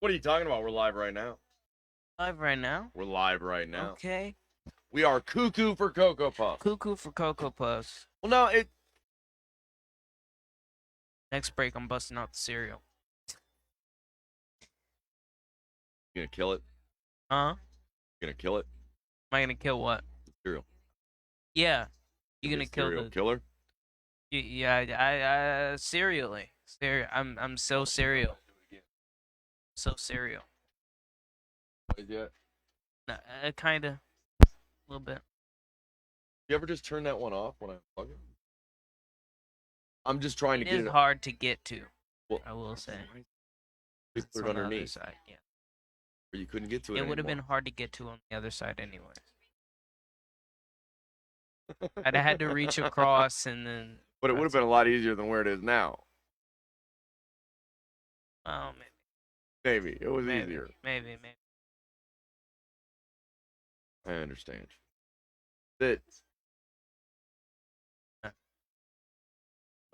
What are you talking about? We're live right now. Live right now? We're live right now. Okay. We are cuckoo for Cocoa Puff. Cuckoo for Cocoa Puffs. Well, no, it. Next break, I'm busting out the cereal. You gonna kill it? Huh? You gonna kill it? Am I gonna kill what? The cereal. Yeah. You Gonna be gonna a kill serial the? killer? Yeah. Serially. I'm so cereal. So cereal. Yeah. Kinda. A little bit. You ever just turn that one off when I plug it? I'm just trying to It get is it. hard to get to. Well, I will say. just It's put it on the other underneath, side. Yeah. or you couldn't get to it It would have anymore. been hard to get to on the other side, anyways. I'd have had to reach across and then. But it would have been a lot easier than where it is now. Oh, Maybe it was maybe. easier. Maybe. I understand. That. Am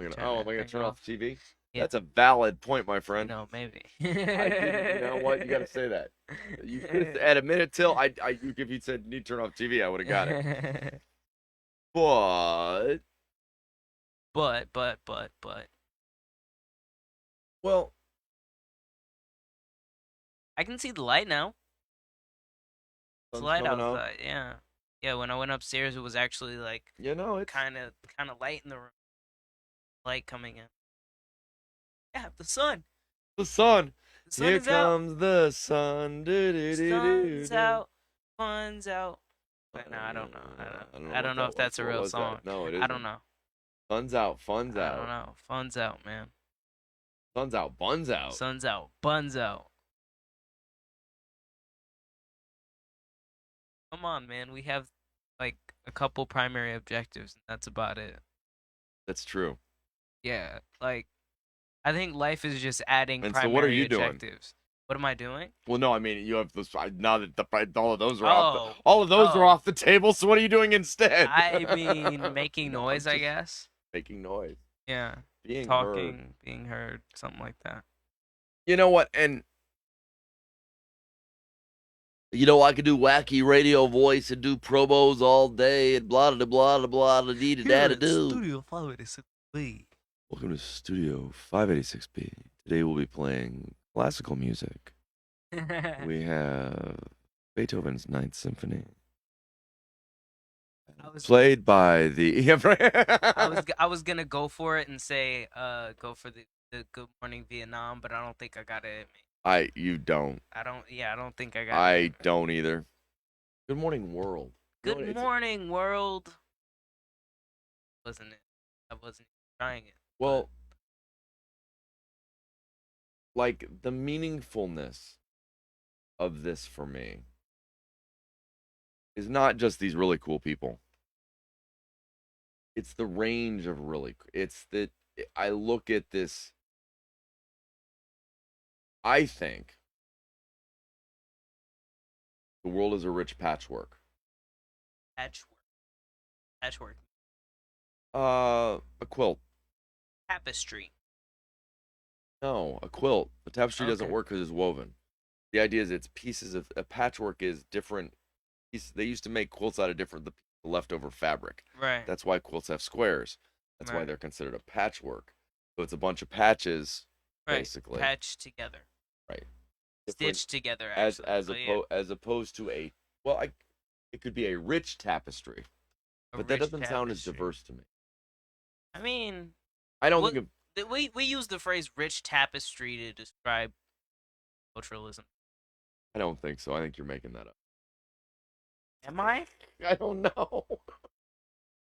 I gonna turn off the TV? Yeah. That's a valid point, my friend. No, maybe. I didn't, you know what? You got to say that. You at a minute till if you said need to turn off TV, I would have got it. But but. well, I can see the light now. It's sun's light coming out. outside. Yeah. Yeah. When I went upstairs, it was actually like It's kind of light in the room. Light coming in. Yeah, the sun. the sun. The sun Here is out. comes the sun. Sun's out. Fun's out. But no, I don't know. I don't know if that's a real song. No, it I isn't. don't know. Sun's out, fun's I out. don't know. Fun's out, man. Sun's out, bun's out. Sun's out. Bun's out. Come on, man. We have like a couple primary objectives, and that's about it. That's true. Yeah, like I think life is just adding And primary so, what are you doing? objectives. What am I doing? Well, no, I mean you have this. Now that all of those are Oh. off the table. So what are you doing instead? I mean, making No, noise, I guess. making noise, Yeah, being talking, heard. being heard, something like that. You know what? And I could do wacky radio voice and do promos all day and blah blah blah blah blah dee da da do. Studio 586B. Welcome to Studio 586B. Today we'll be playing classical music. We have Beethoven's Ninth Symphony, played by the. I was gonna go for it and say go for the Good Morning Vietnam, but I don't think I got it in me. You don't. I don't think I got it. I don't either. Good Morning World. Good Morning World. Wasn't it? I wasn't trying it. Well, like the meaningfulness of this for me is not just these really cool people. It's the range of it's that I look at this. I think the world is a rich patchwork. Patchwork. A quilt. Tapestry. No, a quilt. A tapestry doesn't Okay. work because it's woven. The idea is it's pieces of a patchwork is different pieces. They used to make quilts out of the leftover fabric. Right. That's why quilts have squares. That's why Right. they're considered a patchwork. So it's a bunch of patches, Right. basically. Patched together. Right. Stitched together. As Actually. as opposed to it could be a rich tapestry, A but that rich doesn't sound as tapestry. diverse to me. I mean, I don't What- think of we use the phrase "rich tapestry" to describe culturalism. I don't think so. I think you're making that up. Am I? I don't know.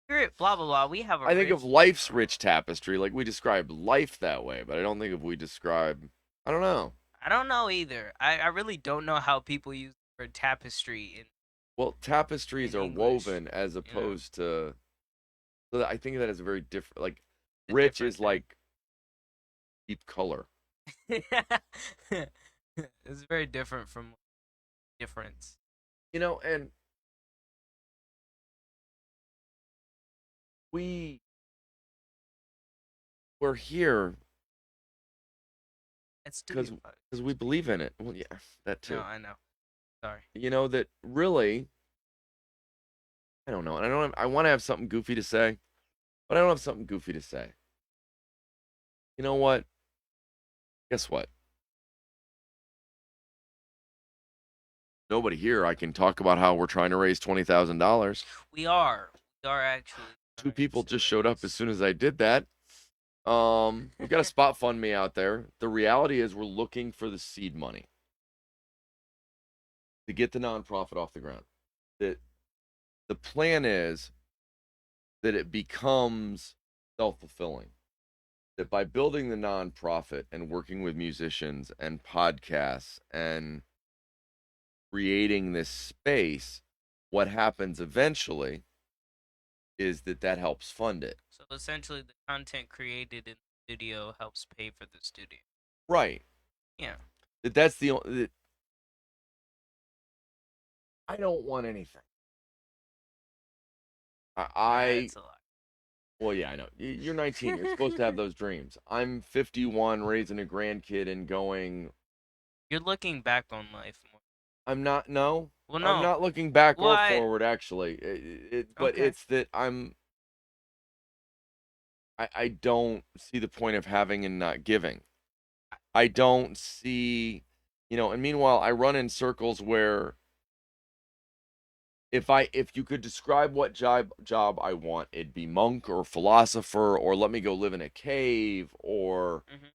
Blah blah blah. We have a. I think rich... of life's rich tapestry, like we describe life that way, but I don't think if we describe. I don't know. I don't know either. I really don't know how people use the word tapestry. Well, tapestries In are English, woven as know. opposed to. So I think that is a very different. Like, rich is like deep color. It's very different from difference. And we're here It's because studio vibes. we believe in it. Well, yeah, that No, too. I know. Sorry. That really, I don't know. And I want to have something goofy to say, but I don't have something goofy to say. You know what? Guess what? Nobody here. I can talk about how we're trying to raise $20,000. We are. We are actually Two trying people to just showed up as raise. soon as I did that. We got a spot fund me out there. The reality is we're looking for the seed money to get the nonprofit off the ground. That the plan is that it becomes self-fulfilling. That by building the nonprofit and working with musicians and podcasts and creating this space, what happens eventually is that helps fund it. So essentially, the content created in the studio helps pay for the studio. Right. Yeah. That's the only. That I don't want anything. I That's a lot. well, yeah, I know. You're 19. You're supposed to have those dreams. I'm 51, raising a grandkid and going. You're looking back on life more. I'm not. No, Well, I'm no. not looking back or Why? forward. Actually, but Okay. it's that I'm. I don't see the point of having and not giving. I don't see, and meanwhile, I run in circles where if you could describe what job I want, it'd be monk or philosopher or let me go live in a cave or Hmm.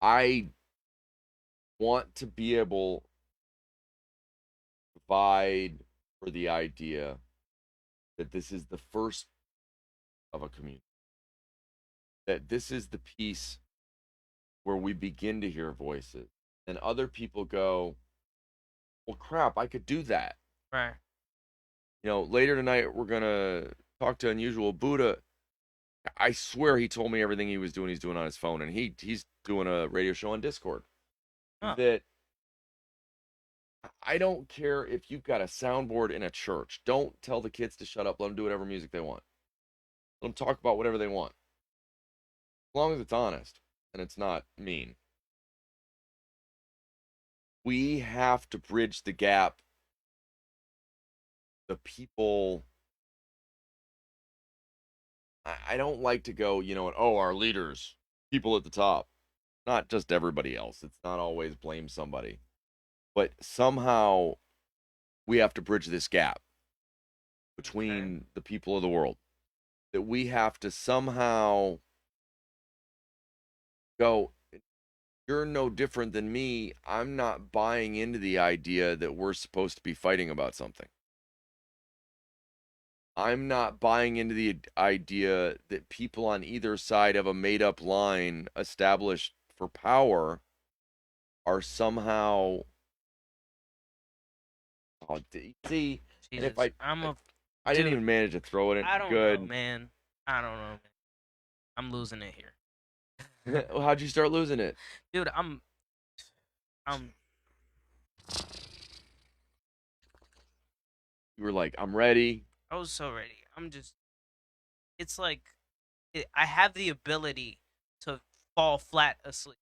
I want to be able to provide for the idea that this is the first of a community. That this is the piece where we begin to hear voices and other people go, well, crap, I could do that. Right. Later tonight we're gonna talk to Unusual Buddha. I swear he told me everything he was doing. He's doing on his phone, and he's doing a radio show on Discord. Oh. That I don't care if you've got a soundboard in a church. Don't tell the kids to shut up. Let them do whatever music they want. Let them talk about whatever they want, as long as it's honest and it's not mean. We have to bridge the gap. The people. I don't like to go, our leaders, people at the top. Not just everybody else. It's not always blame somebody. But somehow we have to bridge this gap Okay. between the people of the world. That we have to somehow go, you're no different than me. I'm not buying into the idea that we're supposed to be fighting about something. I'm not buying into the idea that people on either side of a made up line established for power are somehow. Oh, see, and if Jesus. I didn't Dude. even manage to throw it in I don't know, good. man. I don't know, man. I'm losing it here. How'd you start losing it? Dude, I'm. You were like, I'm ready. I was so ready. I'm just. It's like, I have the ability to fall flat asleep,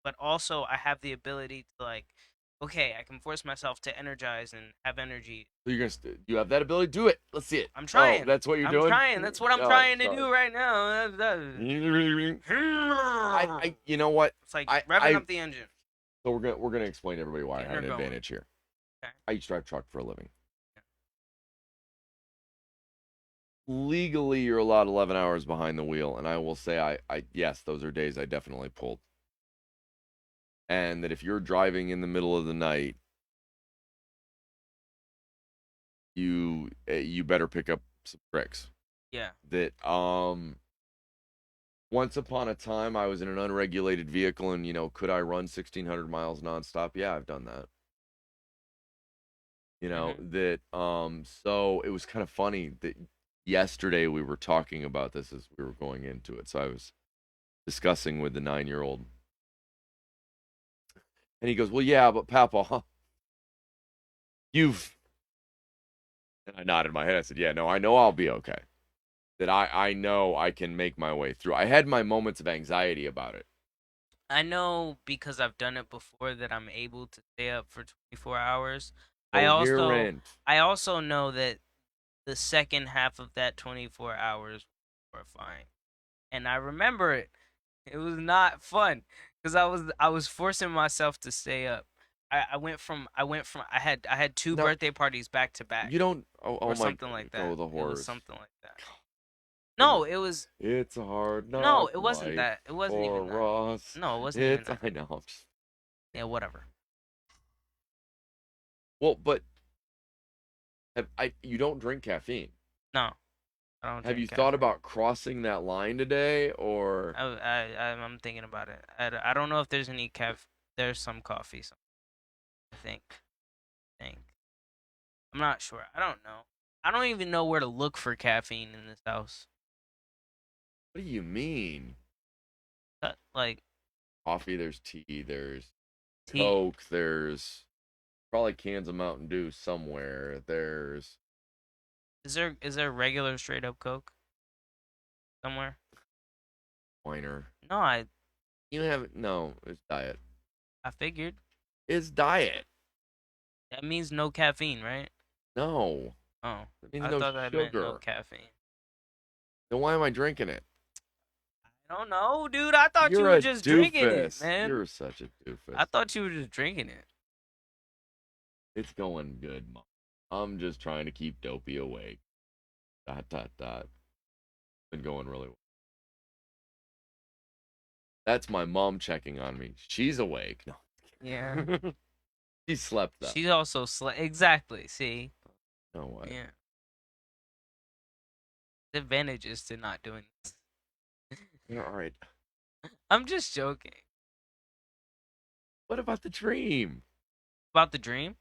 but also I have the ability to like, okay, I can force myself to energize and have energy. So you have that ability. Do it. Let's see it. I'm Oh, trying. that's what you're I'm doing. trying. That's what I'm Oh, trying to sorry. do right now. You know what? It's like revving I. up the engine. So we're gonna explain to everybody why I Getting have her an going. advantage here. Okay. I used to drive truck for a living. Legally, you're allowed 11 hours behind the wheel, and I will say, yes, those are days I definitely pulled. And that if you're driving in the middle of the night, you better pick up some tricks. Yeah. That once upon a time I was in an unregulated vehicle, and could I run 1,600 miles nonstop? Yeah, I've done that. Hmm. That so it was kind of funny that yesterday we were talking about this as we were going into it. So I was discussing with the 9-year-old, and he goes, "Well, yeah, but Papa, you've." And I nodded my head. I said, "Yeah, no, I know I'll be okay." that I know I can make my way through. I had my moments of anxiety about it. I know because I've done it before that I'm able to stay up for 24 hours. I also Coherent. I also know that the second half of that 24 hours was horrifying. And I remember it. It was not fun because I was forcing myself to stay up. I had two No, birthday parties back to back you don't. Oh, or oh my. something like Oh, that. the It was horrors. something like that. Goodness. No, it was It's a hard no, knock it wasn't life that. It wasn't even that. for us. No, it wasn't even It's. that. I know. Yeah, whatever. Well, but you don't drink caffeine. No, I don't Have you drink thought caffeine. about crossing that line today, or I'm thinking about it. I don't know if there's any There's some coffee. I think. Think. I'm not sure. I don't know. I don't even know where to look for caffeine in this house. what do you mean? Like Coffee, there's tea, there's tea. Coke, there's probably cans of Mountain Dew somewhere. There's Is there regular straight up Coke somewhere? Pointer. No, You have no, it's diet. I figured It's diet. that means no caffeine, right? No. Oh, That means I no thought that meant no sugar. caffeine. Then why am I drinking it? I don't know, dude. I thought you You're were a just drinking it, doofus. man. You're such a I doofus. thought you were just drinking it. It's going good, Mom. I'm just trying to keep Dopey awake. Dot dot dot. Been going really well. That's my mom checking on me. She's awake. Yeah. No. She slept though. She also exactly. See. No what? Yeah. The advantages to not doing this. Yeah, all right. I'm just joking. What about the dream? About the dream?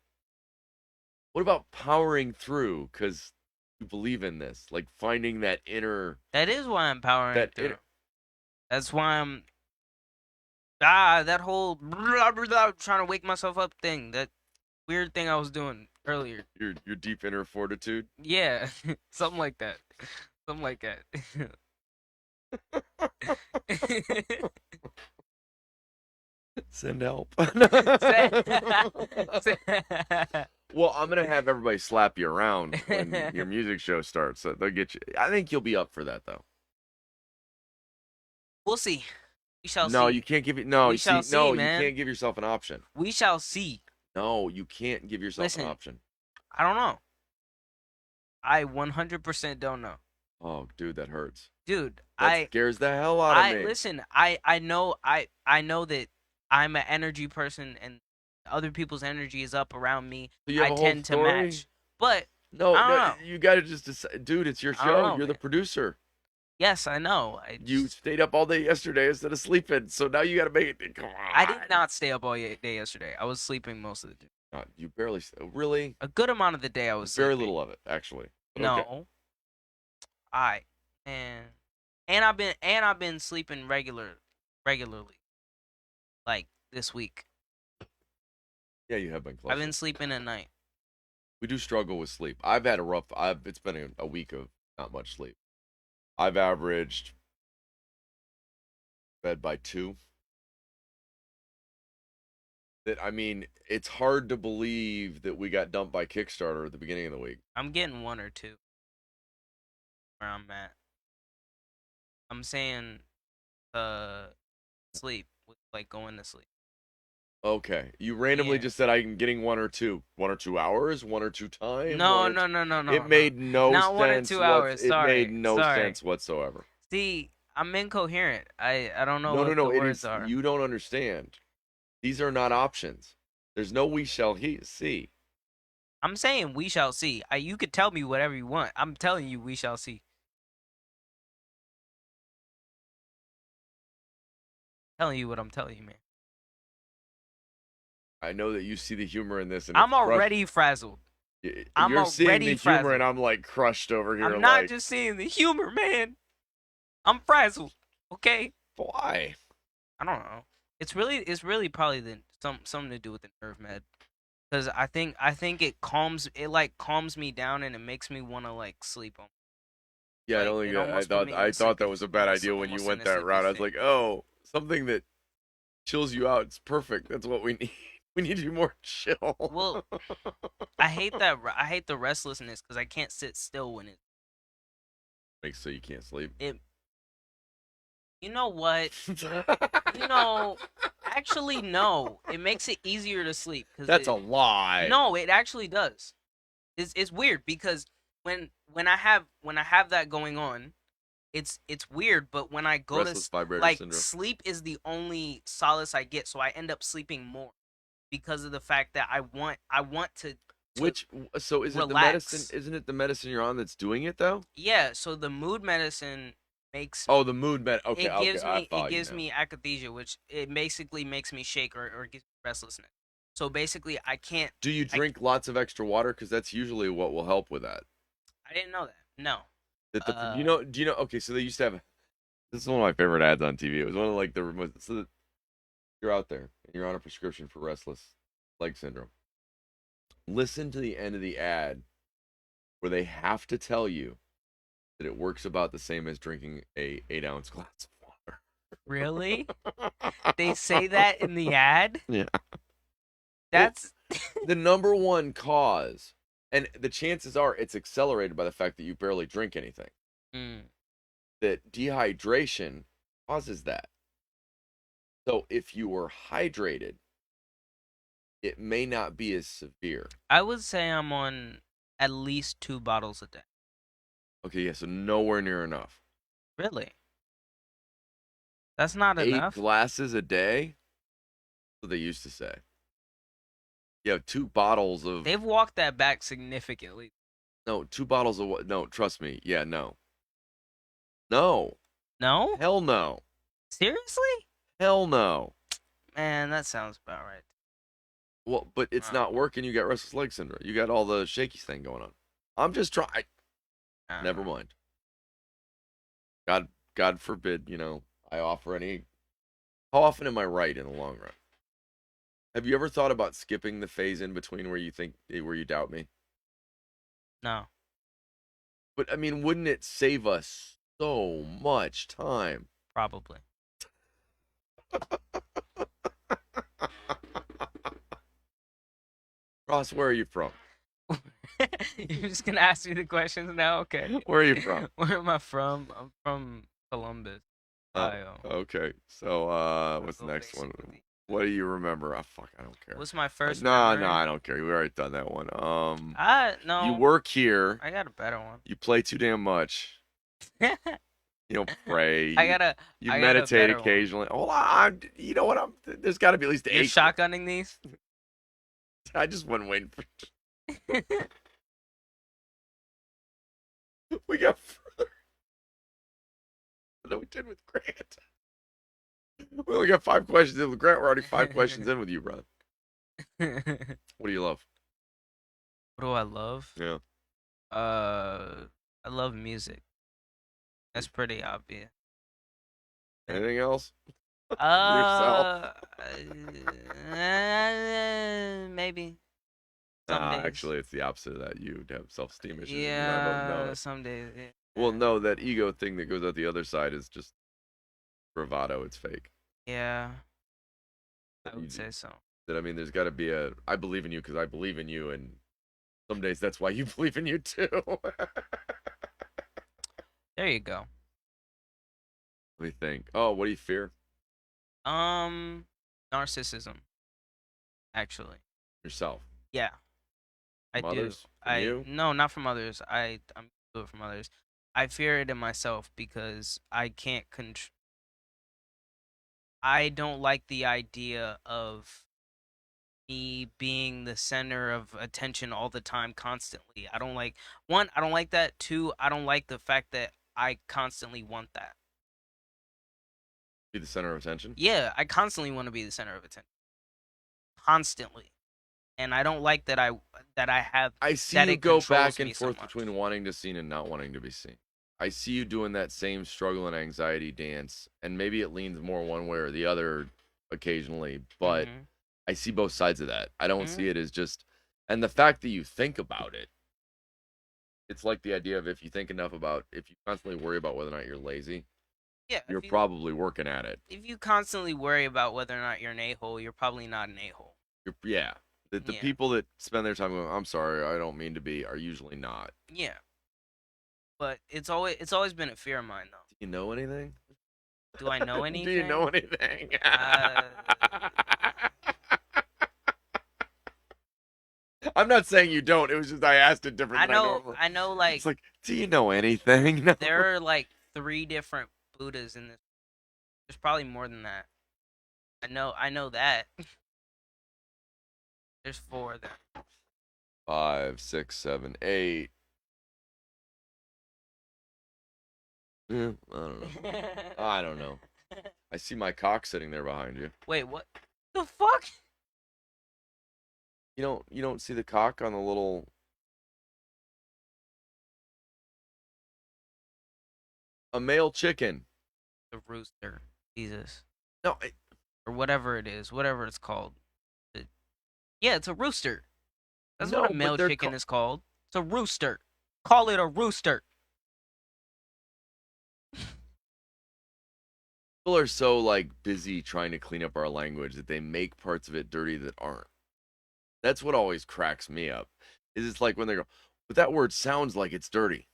What about powering through? Because you believe in this, like finding that inner, That is why I'm powering that through. inner. That's why I'm that whole trying to wake myself up thing. That weird thing I was doing earlier. Your deep inner fortitude. Yeah, something like that. Something like that. Send help. Say- say- Well, I'm gonna have everybody slap you around when your music show starts. So they'll get you. I think you'll be up for that, though. We'll see. We shall No, see. you can't give it. No, We you shall see, see, no, you man. can't give yourself an option. We shall see. No, you can't give yourself an Listen, option. I don't know. I 100% don't know. Oh, dude, that hurts. Dude, That scares the hell out of I me. listen, I know that I'm an energy person and other people's energy is up around me. So you I have a whole tend to story? match. But No, I don't no, know. you gotta just decide. Dude, it's your I don't show. know, You're the man. producer. Yes, I know. You stayed up all day yesterday instead of sleeping, so now you gotta make it. Come I did on. not stay up all day yesterday. I was sleeping most of the day. You barely. Really? A good amount of the day I was Very sleeping. little of it, actually. But okay. No. I and I've been sleeping regularly like this week. Yeah, you have been I've closer. been sleeping at night. We do struggle with sleep. I've had a rough. It's been a week of not much sleep. I've averaged bed by 2. That I mean, it's hard to believe that we got dumped by Kickstarter at the beginning of the week. I'm getting one or two where I'm at. I'm saying sleep with like going to sleep. Okay, you randomly Yeah. just said I'm getting 1 or 2 hours, 1 or 2 time. No, no, no, no, no, It no. made no Not 1 or sense. 2 hours. It made Sorry. no Sorry. sense whatsoever. See, I'm incoherent. I don't know No, no, what no. the It words is are. you don't understand. These are not options. There's no we shall see. I'm saying we shall see. You could tell me whatever you want. I'm telling you we shall see. Telling you what I'm telling you, man. I know that you see the humor in this, and I'm already frazzled. I'm you're seeing already the humor, frazzled. and I'm like crushed over here. I'm not like, just seeing the humor, man. I'm frazzled. Okay? why? I don't know. It's really probably something to do with the nerve med. Cause I think it calms me down and it makes me want to like sleep on. Yeah, I Like don't think it that, almost put me in I a thought that sleepy, was a bad idea when you almost in went a that sleepy route. I was fit. like, oh, something that chills you out. It's perfect. That's what we need. We need you more chill. Well, I hate that. I hate the restlessness because I can't sit still when Makes so you can't sleep. it. You know what? You know, actually, no. It makes it easier to sleep because That's a it. lie. No, it actually does. It's weird because when I have that going on, it's weird. But when I go to Restless vibrator like syndrome. sleep is the only solace I get, so I end up sleeping more because of the fact that I want to Which so is it the medicine? relax. Isn't it the medicine you're on that's doing it though? Yeah, so the mood medicine makes Oh, the mood med. Okay, it okay, gives I me it follow you gives now. me akathisia, which it basically makes me shake or gives me restlessness. So basically, I can't. Do you I drink lots of extra water? Because that's usually what will help with that. I didn't know that. No. That the Uh, do you know? Okay, so they used to have. This is one of my favorite ads on TV. It was one of like the so that you're out there and you're on a prescription for restless leg syndrome. Listen to the end of the ad where they have to tell you that it works about the same as drinking a 8-ounce glass of really? They say water. that in the ad? Yeah. Well, That's the number one cause, and the chances are it's accelerated by the fact that you barely drink anything, Mm. that dehydration causes that. So if you were hydrated, it may not be as severe. I would say I'm on at least 2 bottles a day. Okay, yeah, so nowhere near enough. Really? That's not 8 enough? glasses a day? That's what they used to say. You have 2 bottles of, They've walked that back significantly. no, 2 bottles of what? No, trust me. Yeah, no. No. No? Hell no. Seriously? Hell no. Man, that sounds about right. Well, but it's Uh, not working. You got restless leg syndrome. You got all the shaky thing going on. I'm just trying. Never uh, mind. God forbid, I offer any. How often am I right in the long run? Have you ever thought about skipping the phase in between where you doubt me? no, But I mean, wouldn't it save us so much time? probably. Ross, where are you from? You're just gonna ask me the questions now? Okay. Where are you from? Where am I from? I'm from Columbus, Oh, Ohio. okay. So, I what's the go next one? basically. What do you remember? Oh, fuck, I don't care. What's my first No, no, memory? I don't care. We already done that one. You No, work here. I got a better one. You play too damn much. You don't pray. I got a, You I got a meditate better one. occasionally. Hold on. You know what? There's got to be at least You're 8. shotgunning these? I just wasn't waiting for. We got further than we did with Grant. We only got 5 questions in with Grant. We're already 5 questions in with you, brother. What What do you love? do I love? Yeah. I love music. That's pretty obvious. Anything else? Yourself? Uh, maybe some days. Actually, it's the opposite of that. You have self-esteem issues, and you and I both know Yeah, it. some days. Well, no, that ego thing that goes out the other side is just bravado. It's fake. Yeah, I You, would say so. that I mean, there's got to be a. I believe in you because I believe in you, and some days that's why you believe in you too. There you go. Let me think. Oh, what do you fear? Um, narcissism. Actually, Yourself. yeah, I From do. others? From you? No, not from others. I'm do it from others. I fear it in myself because I can't control. I don't like the idea of me being the center of attention all the time, constantly. I don't like one. I don't like that. Two, I don't like the fact that I constantly want that. Be the center of attention? Yeah, I constantly want to be the center of attention, constantly, and I don't like that I have I see that you it go controls back me and so forth much. between wanting to be seen and not wanting to be seen. I see you doing that same struggle and anxiety dance, and maybe it leans more one way or the other occasionally, but Mhm. I see both sides of that. I don't see Mhm. it as just, and the fact that you think about it it's like the idea of if you constantly worry about whether or not you're lazy, Yeah, you're probably working at it. if you constantly worry about whether or not you're an a-hole, you're probably not an a-hole. Yeah. The Yeah. people that spend their time going, I'm sorry, I don't mean to be, are usually not. Yeah. But it's always been a fear of mine though. Do you know anything? Do I know Do you know anything? anything? Uh I'm not saying you don't. It was just I asked it different I than I know normally. I know It's like like, do you know anything? No. there are like three different Buddhas in this. There's probably more than that. I know that. There's four of them. 5, 6, 7, 8. Yeah, I don't know. I don't know. I see my cock sitting there behind you. Wait, what the fuck? You don't see the cock on the little a male chicken. The rooster. Jesus. No, Or whatever it is, whatever it's called. It- yeah, it's a rooster. That's what no, a but male they're chicken is called. It's a rooster. Call it a rooster. people are so like busy trying to clean up our language that they make parts of it dirty that aren't. That's what always cracks me up. Is it's like when they go, but that word sounds like it's dirty.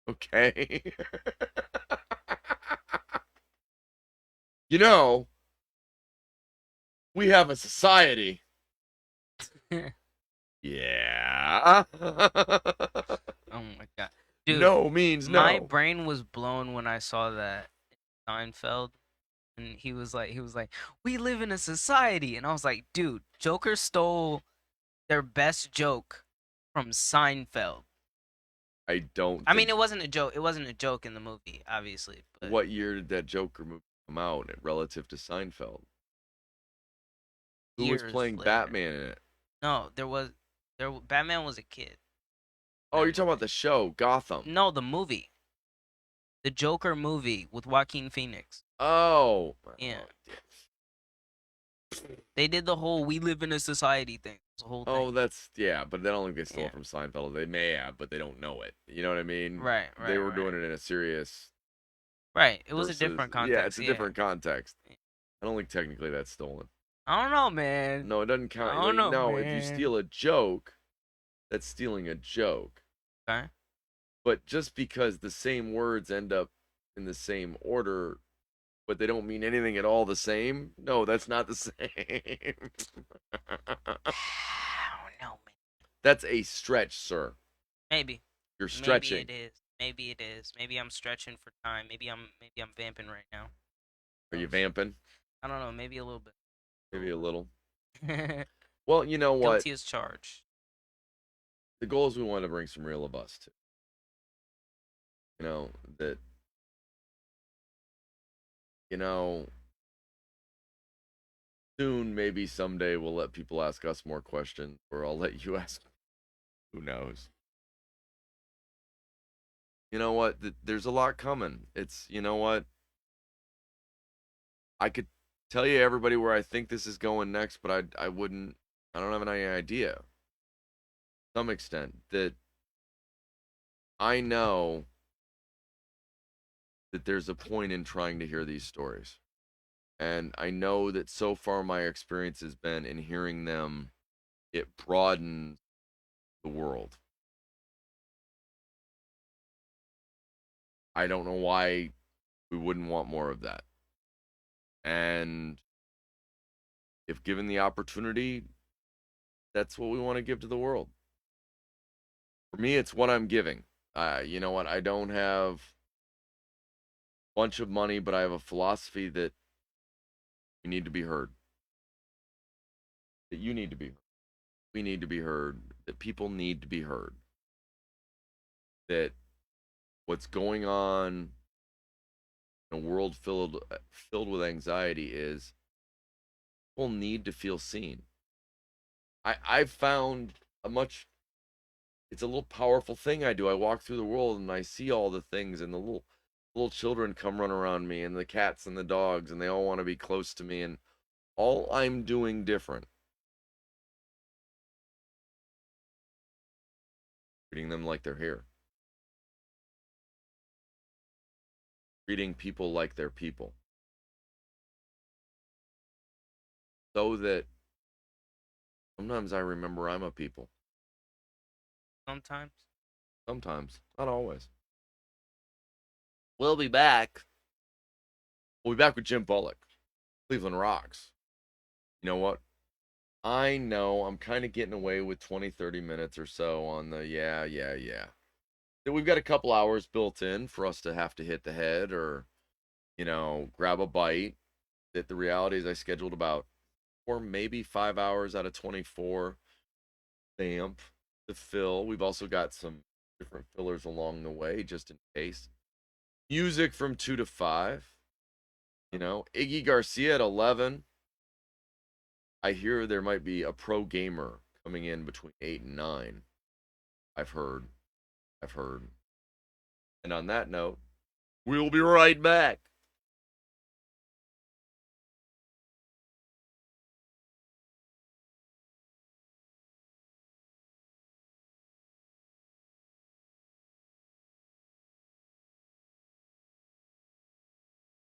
Okay. you know, we have a society. Oh Yeah. my god. Dude, no means my no. brain was blown when I saw that Seinfeld, and he was like, "We live in a society," and I was like, "Dude, Joker stole their best joke from Seinfeld." I don't I mean, think. it wasn't a joke. It wasn't a joke in the movie, obviously, but What year did that Joker movie come out relative to Seinfeld? Who was years playing later. Batman in it? No, Batman was a kid. In Oh, that you're talking movie. about the show Gotham. No, the movie, the Joker movie with Joaquin Phoenix. Oh. Yeah, they did the whole "we live in a society" thing. It's the whole thing. Oh, that's yeah, but I don't think they stole Yeah. it from Seinfeld. They may have, but they don't know it. You know what I mean? Right, They right, were right, doing it in a serious right. It was a versus different yeah, it's context. a Yeah. different context. I don't think technically that's stolen. I don't know, man. No, it doesn't count. I don't know, No, if you man. steal a joke, that's stealing a joke. Okay. But just because the same words end up in the same order, but they don't mean anything at all the same, no, that's not the same. I don't know, man. that's a stretch, sir. Maybe. You're Maybe stretching. it is. Maybe it is. Maybe I'm stretching for time. Maybe I'm vamping right now. Are Who you knows? vamping? I don't know. Maybe a little Maybe a little. bit. Well, you know what? Guilty as charged. The goal is we want to bring some real of us to. You know, that, you know, soon, maybe someday, we'll let people ask us more questions, or I'll let you ask. Who knows? You know what? There's a lot coming. You know what? I could tell you everybody where I think this is going next, but I wouldn't, I don't have any idea. To some extent, that I know that there's a point in trying to hear these stories. And I know that so far my experience has been in hearing them, it broadens the world. I don't know why we wouldn't want more of that. And if given the opportunity, that's what we want to give to the world. For me, it's what I'm giving. You know what? I don't have a bunch of money, but I have a philosophy that we need to be heard, that you need to be heard, we need to be heard, that people need to be heard, that what's going on in a world filled with anxiety is people need to feel seen. I've found a much it's a little powerful thing I do. I walk through the world and I see all the things, and the little children come run around me, and the cats and the dogs, and they all want to be close to me, and all I'm doing different treating them like they're here, treating people like they're people, so that sometimes I remember I'm a people. Sometimes. Sometimes, not always. We'll be back. We'll be back with Jim Bullock, Cleveland Rocks. You know what? I know I'm kind of getting away with 20, 30 minutes or so on the yeah. That we've got a couple hours built in for us to have to hit the head or, grab a bite. That the reality is I scheduled about 4, maybe 5 hours out of 24 vamp to fill. We've also got some different fillers along the way just in case. Music from 2 to 5. Iggy Garcia at 11. I hear there might be a pro gamer coming in between 8 and 9. I've heard. I've heard. And on that note, we'll be right back.